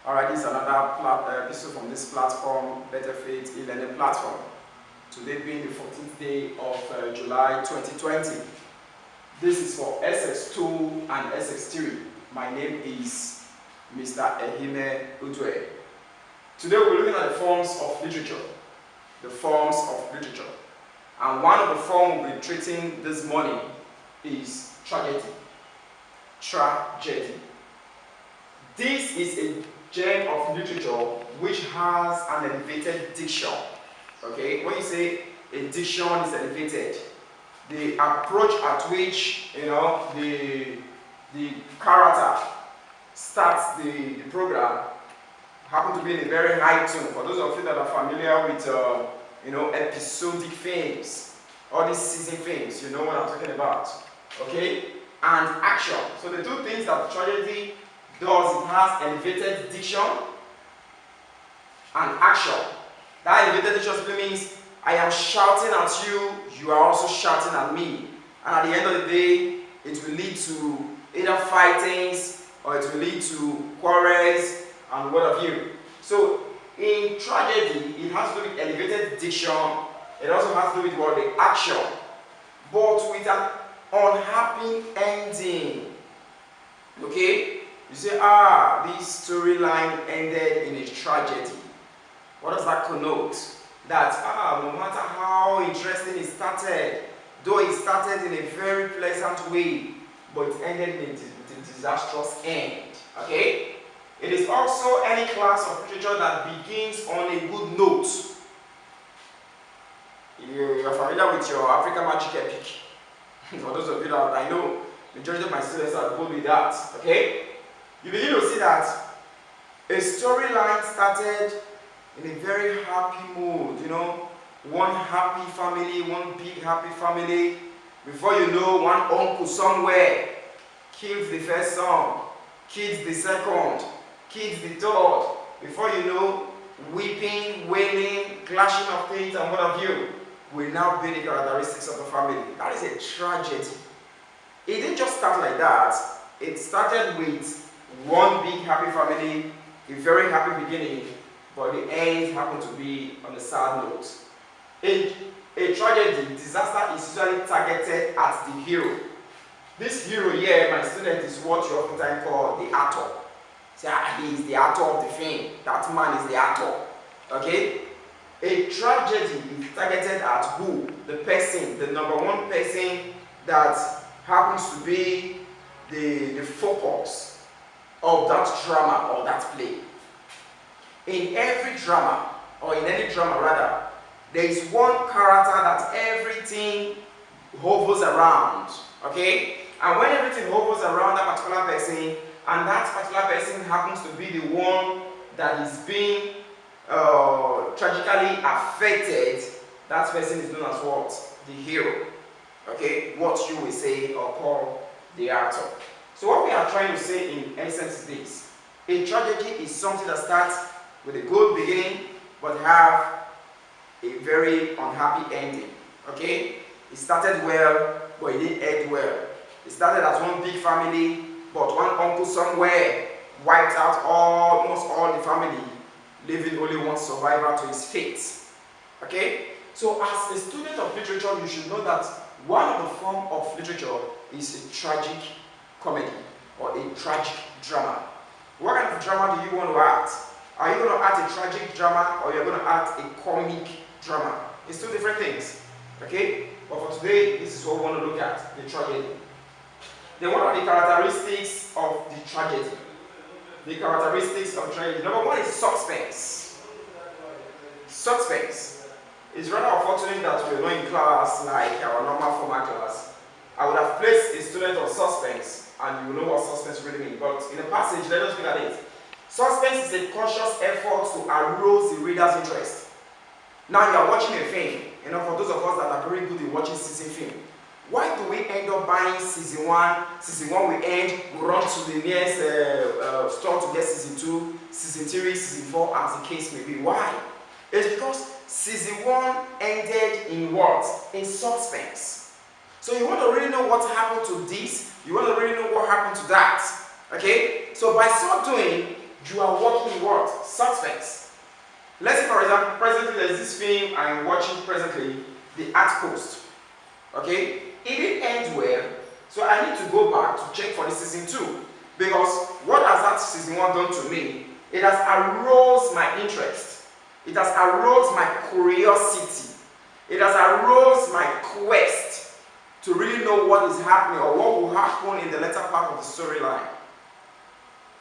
Alright, this is another episode from this platform, Better Faith e-learning platform. Today being the 14th day of July 2020. This is for SS2 and SS3. My name is Mr. Ehime Udwe. Today we're looking at the forms of literature. The forms of literature. And one of the forms we'll be treating this morning is tragedy. Tragedy. This is a genre of literature which has an elevated diction. Okay, when you say a diction is elevated, the approach at which the character starts the program happen to be in a very high tune. For those of you that are familiar with episodic films, all these season films, you know what I'm talking about. Okay, and action. So the two things that tragedy does, it has elevated diction and action. That elevated diction simply means I am shouting at you, you are also shouting at me. And at the end of the day, it will lead to either fightings or it will lead to quarrels and what have you. So in tragedy, it has to do with elevated diction. It also has to do with what? The action. But with an unhappy ending. Okay? You say, this storyline ended in a tragedy. What does that connote? That, no matter how interesting it started, though it started in a very pleasant way, but it ended with a disastrous end. Okay? It is also any class of literature that begins on a good note. You are familiar with your African Magic Epic. For those of you that I know, the majority of my students are good with that. Okay? You begin to see that a storyline started in a very happy mood, one happy family, one big happy family. Before you know, one uncle somewhere kills the first son, kills the second, kills the third. Before you know, weeping, wailing, clashing of teeth and what have you will now be the characteristics of the family. That is a tragedy. It didn't just start like that. It started with one big happy family, a very happy beginning, but the end happened to be on a sad note. In a tragedy, disaster is usually targeted at the hero. This hero here, my student, is what you oftentimes call the actor. Say, he is the actor of the film. That man is the actor. Okay? A tragedy is targeted at who? The person, the number one person that happens to be the focus of that drama or that play. In every drama, or in any drama rather, there is one character that everything hovers around. Okay? And when everything hovers around that particular person, and that particular person happens to be the one that is being tragically affected, that person is known as what? The hero. Okay? What you will say or call the actor. So what we are trying to say in essence is this. A tragedy is something that starts with a good beginning but have a very unhappy ending. Okay? It started well, but it didn't end well. It started as one big family, but one uncle somewhere wiped out almost all the family, leaving only one survivor to his fate. Okay? So as a student of literature, you should know that one of the forms of literature is a tragic comedy or a tragic drama. What kind of drama do you want to act? Are you going to act a tragic drama or you're going to act a comic drama? It's two different things. Okay? But for today, this is what we want to look at, the tragedy. Then what are the characteristics of the tragedy? The characteristics of tragedy. Number one is suspense. Suspense. It's rather unfortunate that we're not in class like our normal formal class. I would have placed a student on suspense and you will know what suspense really means. But in the passage, let us look at it. Suspense is a conscious effort to arouse the reader's interest. Now you are watching a film. For those of us that are very good in watching season film, why do we end up buying season 1? Season 1 we end, we run to the nearest store to get season 2, season 3, season 4, as the case may be. Why? It's because season 1 ended in what? In suspense. So you want to really know what happened to this, you want to really know what happened to that. Okay? So by so doing, you are working in what? Suspense. Let's say, for example, presently there's this film I'm watching presently, The Outpost. Okay? It didn't end well, so I need to go back to check for the season 2. Because what has that season 1 done to me? It has aroused my interest. It has aroused my curiosity. It has aroused my quest to really know what is happening or what will happen in the later part of the storyline.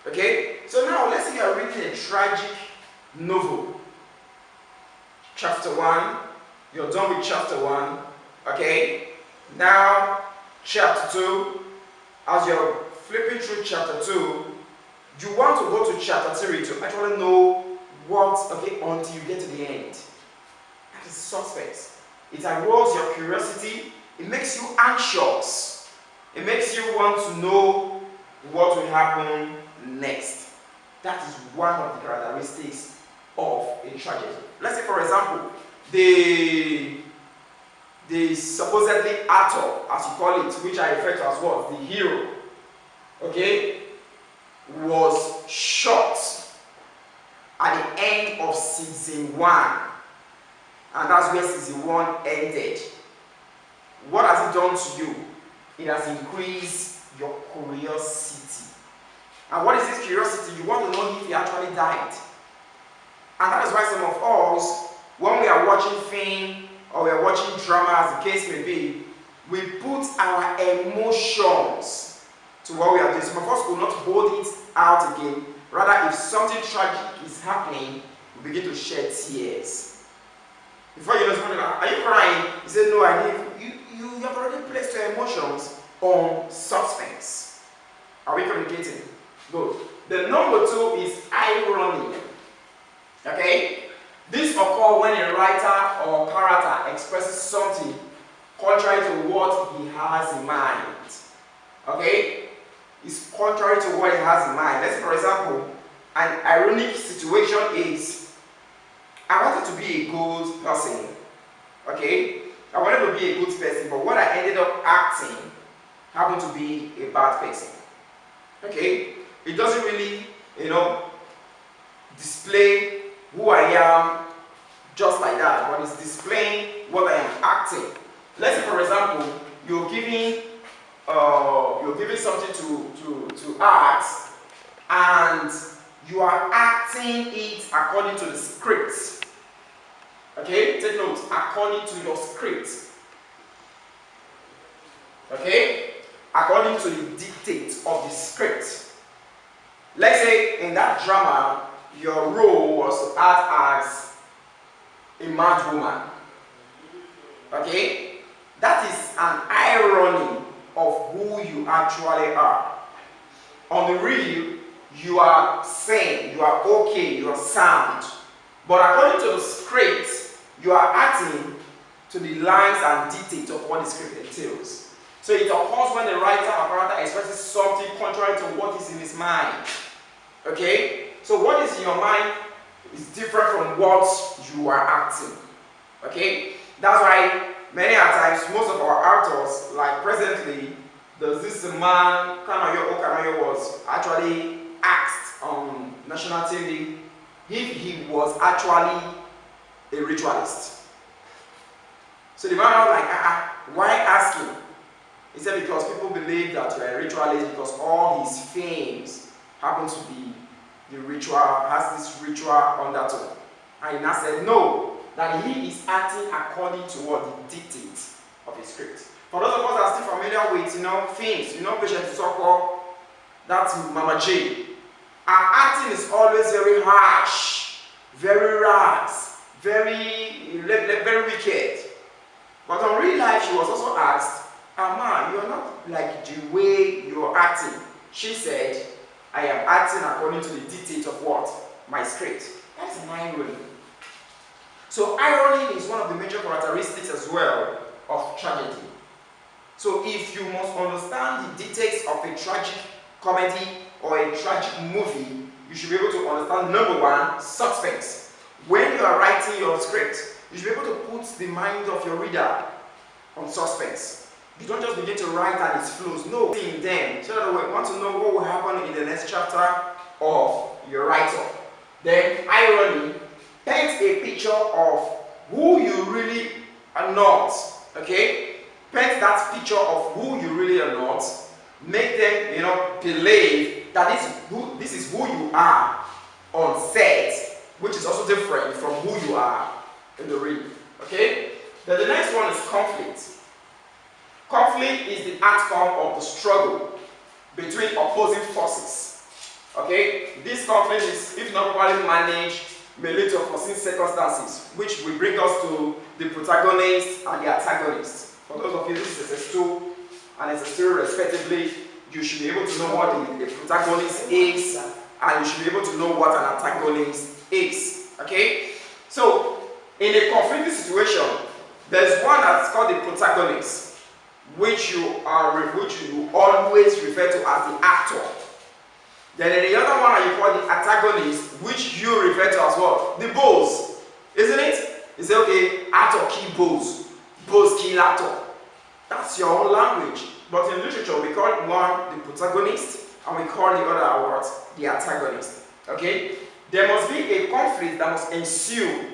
Okay? So now let's say you are reading a tragic novel. Chapter 1, you're done with chapter 1. Okay? Now, chapter 2, as you're flipping through chapter 2, you want to go to chapter 3 to actually know what, okay, until you get to the end. That is suspense. It arouses your curiosity. It makes you anxious. It makes you want to know what will happen next. That is one of the characteristics of a tragedy. Let's say, for example, the supposedly actor, as you call it, which I refer to as what? The hero, okay, was shot at the end of season 1. And that's where season 1 ended. What has it done to you? It has increased your curiosity. And what is this curiosity? You want to know if he actually died. And that is why some of us, when we are watching film or we are watching drama, as the case may be, we put our emotions to what we are doing. Some of us will not hold it out again. Rather, if something tragic is happening, we begin to shed tears. Before you know something, are you crying? You say, no, I need. You have already placed your emotions on suspense. Are we communicating? Good. The number 2 is irony. Okay? This occurs when a writer or character expresses something contrary to what he has in mind. Okay? It's contrary to what he has in mind. Let's say, for example, an ironic situation is, I wanted to be a good person. Okay? I wanted to be a good person, but what I ended up acting happened to be a bad person. Okay? It doesn't really, display who I am just like that, but it's displaying what I am acting. Let's say, for example, you're giving something to act, and you are acting it according to the script. Okay, take note, according to your script. Okay, according to the dictates of the script. Let's say in that drama, your role was to act as a mad woman. Okay, that is an irony of who you actually are. On the real, you are sane, you are okay, you are sound. But according to the script, you are acting to the lines and dictates of what the script entails. So it occurs when the writer or character expresses something contrary to what is in his mind. Okay? So what is in your mind is different from what you are acting. Okay? That's why many times most of our actors, like presently, there's this man, Kanayo Okanayo, was actually asked on national TV if he was actually a ritualist. So the man was like, why ask him? He said, because people believe that you are a ritualist because all his fames happen to be the ritual, has this ritual undertone. And he now said, no, that he is acting according to what the dictates of his script. For those of us that are still familiar with, films, Patient Soko, that's Mama J. Our acting is always very harsh, very rash, very wicked. But in real life, she was also asked, Ama, you're not like the way you're acting. She said, I am acting according to the dictate of what? My script. That's an irony. So irony is one of the major characteristics as well of tragedy. So if you must understand the details of a tragic comedy or a tragic movie, you should be able to understand, number 1, suspense. When you are writing your script, you should be able to put the mind of your reader on suspense. You don't just begin to write and it flows. No, in them. So that we want to know what will happen in the next chapter of your write-up. Then irony, paint a picture of who you really are not. Okay? Paint that picture of who you really are not. Make them, believe that this is who you are on set, which is also different from who you are in the real. Okay? Then the next one is conflict. Conflict is the outcome of the struggle between opposing forces. Okay? This conflict is, if not properly managed, may lead to unforeseen circumstances, which will bring us to the protagonist and the antagonist. For those of you, this is SS2 and SS3 respectively. You should be able to know what the protagonist is, and you should be able to know what an antagonist is. Okay? So, in a conflicting situation, there's one that's called the protagonist, which you always refer to as the actor. Then in the other one you call the antagonist, which you refer to as what? The boss. Isn't it? You say, okay, actor kill boss, boss kill actor. That's your own language. But in literature, we call one the protagonist, and we call the other what? The antagonist. Okay? There must be a conflict that must ensue.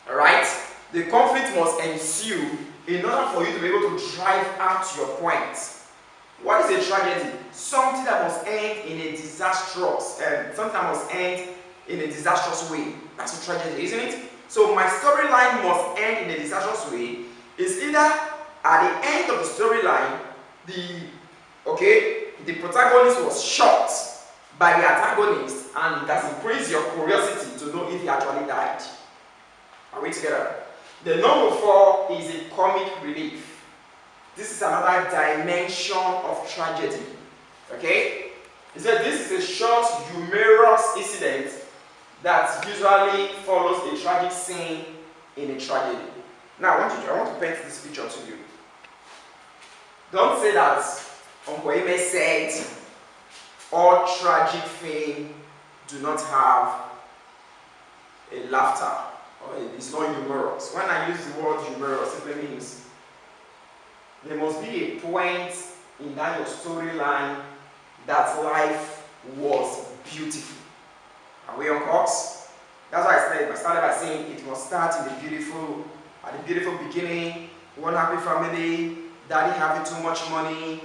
Alright? The conflict must ensue in order for you to be able to drive out your point. What is a tragedy? Something that must end in a disastrous, way. That's a tragedy, isn't it? So my storyline must end in a disastrous way. Is either at the end of the storyline, the protagonist was shot by the antagonist, and it has increased your curiosity to know if he actually died. Are we together? The number 4 is a comic relief. This is another dimension of tragedy. Okay? He said this is a short, humorous incident that usually follows a tragic scene in a tragedy. Now, I want to paint this picture to you. Don't say that Uncle Eme said all tragic things do not have a laughter, or it's not humorous. When I use the word humorous, it simply means there must be a point in that your storyline that life was beautiful. Are we on course? That's why I started by saying it must start at the beautiful beginning, one happy family, daddy having too much money,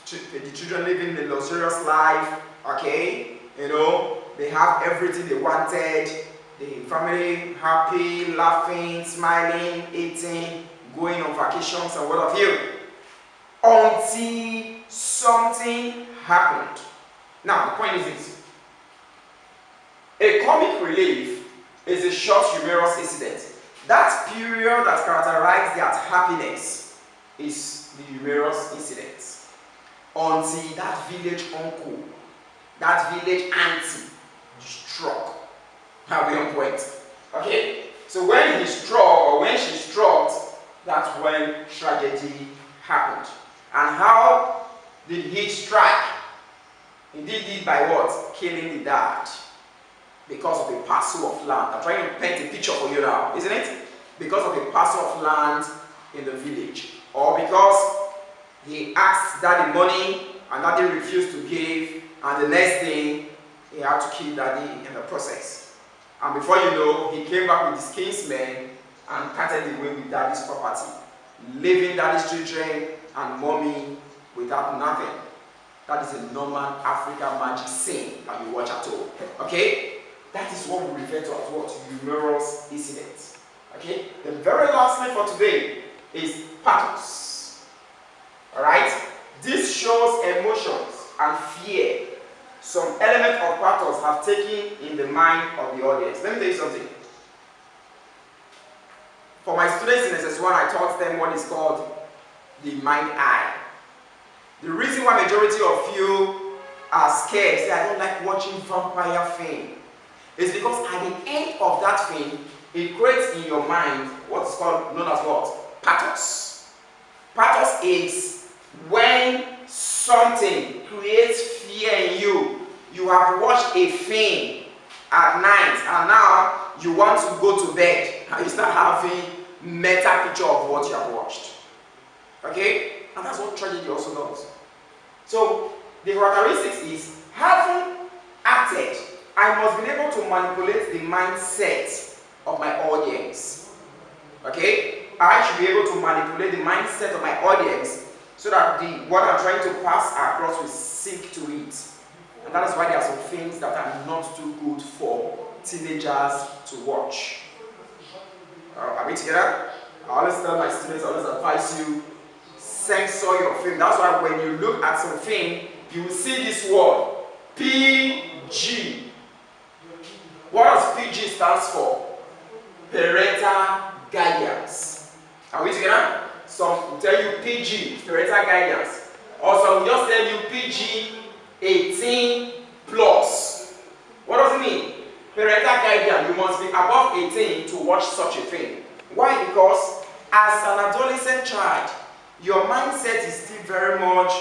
the children living a luxurious life, okay? They have everything they wanted, the family happy, laughing, smiling, eating, going on vacations and what have you, until something happened. Now, the point is this. A comic relief is a short, humorous incident. That period that characterizes that happiness is the humorous incident. Until that village uncle, that village auntie struck. Are we on point? Okay? So when he struck, or when she struck, that's when tragedy happened. And how did he strike? He did it by what? Killing the dad. Because of a parcel of land. I'm trying to paint a picture for you now, isn't it? Because of a parcel of land in the village. Or because he asked daddy money and daddy refused to give, and the next thing he had to kill daddy in the process. And before you know, he came back with his kinsmen and carted away with daddy's property, leaving daddy's children and mommy without nothing. That is a normal African magic scene that you watch at home. Okay? That is what we refer to as what? Humorous incidents. Okay? The very last thing for today is pathos. Alright? This shows emotions and fear some element of pathos have taken in the mind of the audience. Let me tell you something. For my students in SS1, I taught them what is called the mind eye. The reason why majority of you are scared, say I don't like watching vampire film, is because at the end of that film, it creates in your mind what is called, known as what? Pathos. Pathos is when something creates fear in you. You have watched a film at night and now you want to go to bed and you start having mental picture of what you have watched. Okay? And that's what tragedy also does. So the characteristics is having I must be able to manipulate the mindset of my audience. Okay? I should be able to manipulate the mindset of my audience so that what I'm trying to pass across will sink to it. And that is why there are some things that are not too good for teenagers to watch. Are we together? I always tell my students, I always advise you, censor your film. That's why when you look at some film, you will see this word, PG. What does PG stands for? Parental guidance. Are we together? Some will tell you PG, parental guidance. Or some will just tell you PG 18 plus. What does it mean? Parental guidance. You must be above 18 to watch such a thing. Why? Because as an adolescent child, your mindset is still very much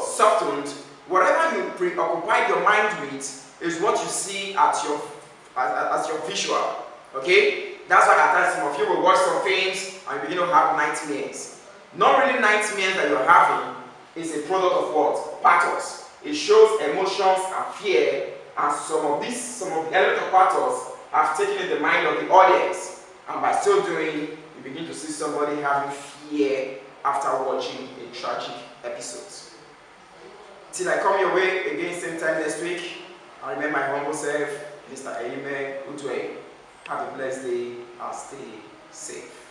softened. Whatever you preoccupy your mind with is what you see as your visual. Okay? That's why at times some of you will watch some films and begin to have nightmares. Not really nightmares that you're having, is a product of what? Pathos. It shows emotions and fear, and some of the elements of pathos have taken in the mind of the audience. And by so doing, you begin to see somebody having fear after watching a tragic episode. Till I come your way again same time next week, I remain my humble self, Mr. Aime Udwe. Have a blessed day and stay safe.